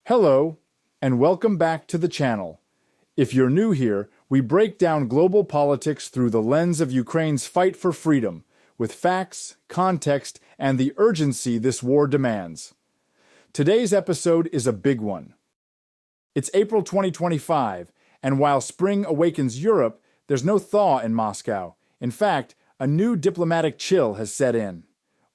Hello, and welcome back to the channel. If you're new here, we break down global politics through the lens of Ukraine's fight for freedom, with facts, context, and the urgency this war demands. Today's episode is a big one. It's April 2025, and while spring awakens Europe, there's no thaw in Moscow. In fact, a new diplomatic chill has set in.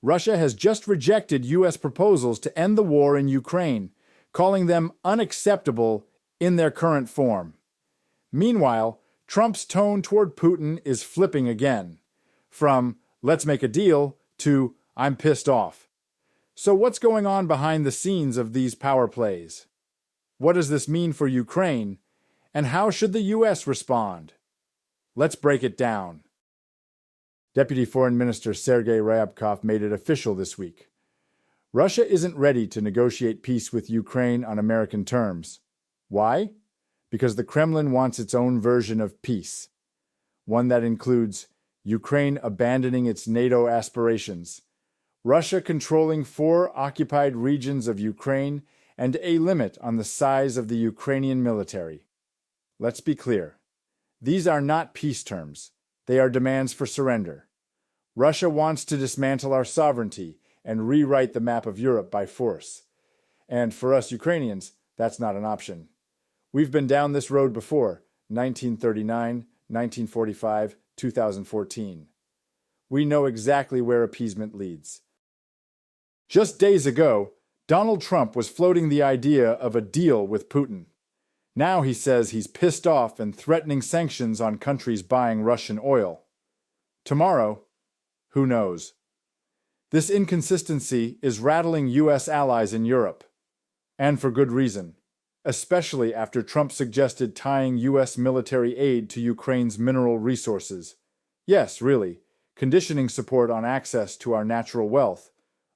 Russia has just rejected U.S. proposals to end the war in Ukraine, calling them unacceptable in their current form. Meanwhile, Trump's tone toward Putin is flipping again, from "let's make a deal" to "I'm pissed off." So what's going on behind the scenes of these power plays? What does this mean for Ukraine, and how should the U.S. respond? Let's break it down. Deputy Foreign Minister Sergei Ryabkov made it official this week. Russia isn't ready to negotiate peace with Ukraine on American terms. Why? Because the Kremlin wants its own version of peace, one that includes Ukraine abandoning its NATO aspirations, Russia controlling 4 occupied regions of Ukraine, and a limit on the size of the Ukrainian military. Let's be clear. These are not peace terms. They are demands for surrender. Russia wants to dismantle our sovereignty and rewrite the map of Europe by force. And for us Ukrainians, that's not an option. We've been down this road before, 1939, 1945, 2014. We know exactly where appeasement leads. Just days ago, Donald Trump was floating the idea of a deal with Putin. Now he says he's pissed off and threatening sanctions on countries buying Russian oil. Tomorrow, who knows? This inconsistency is rattling U.S. allies in Europe. And for good reason, especially after Trump suggested tying U.S. military aid to Ukraine's mineral resources. Yes, really, conditioning support on access to our natural wealth.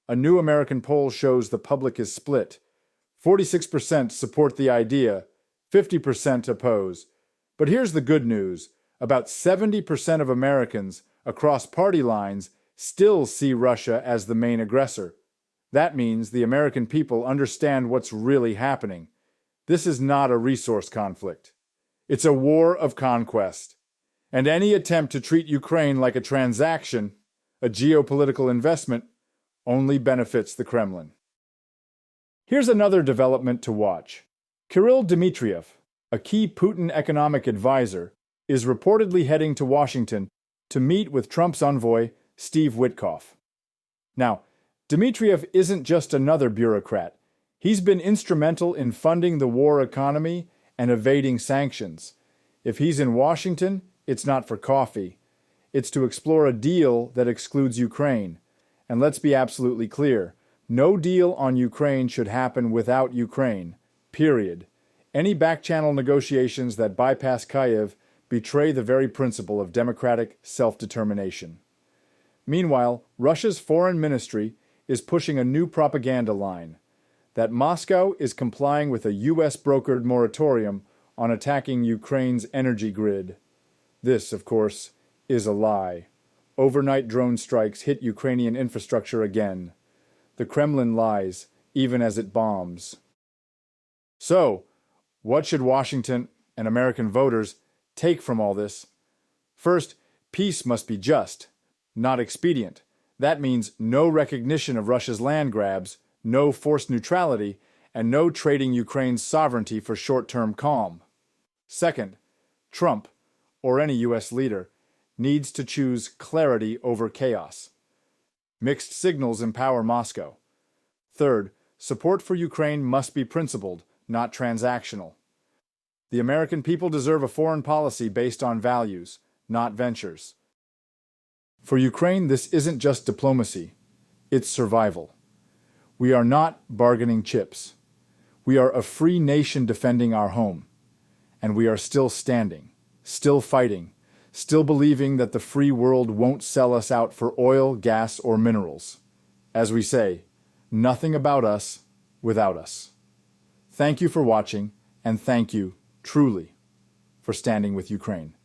A new American poll shows the public is split. 46% support the idea, 50% oppose. But here's the good news. About 70% of Americans, across party lines, still see Russia as the main aggressor. That means the American people understand what's really happening. This is not a resource conflict. It's a war of conquest. And any attempt to treat Ukraine like a transaction, a geopolitical investment, only benefits the Kremlin. Here's another development to watch. Kirill Dmitriev, a key Putin economic advisor, is reportedly heading to Washington to meet with Trump's envoy, Steve Witkoff. Now, Dmitriev isn't just another bureaucrat. He's been instrumental in funding the war economy and evading sanctions. If he's in Washington, it's not for coffee. It's to explore a deal that excludes Ukraine. And let's be absolutely clear, no deal on Ukraine should happen without Ukraine, period. Any back-channel negotiations that bypass Kyiv betray the very principle of democratic self-determination. Meanwhile, Russia's foreign ministry is pushing a new propaganda line, that Moscow is complying with a U.S.-brokered moratorium on attacking Ukraine's energy grid. This, of course, is a lie. Overnight drone strikes hit Ukrainian infrastructure again. The Kremlin lies, even as it bombs. So, what should Washington and American voters take from all this? First, peace must be just, not expedient. That means no recognition of Russia's land grabs, no forced neutrality, and no trading Ukraine's sovereignty for short-term calm. Second, Trump, or any U.S. leader, needs to choose clarity over chaos. Mixed signals empower Moscow. Third, support for Ukraine must be principled, not transactional. The American people deserve a foreign policy based on values, not ventures. For Ukraine, this isn't just diplomacy, it's survival. We are not bargaining chips. We are a free nation defending our home. And we are still standing, still fighting, still believing that the free world won't sell us out for oil, gas, or minerals. As we say, nothing about us without us. Thank you for watching, and thank you, truly, for standing with Ukraine.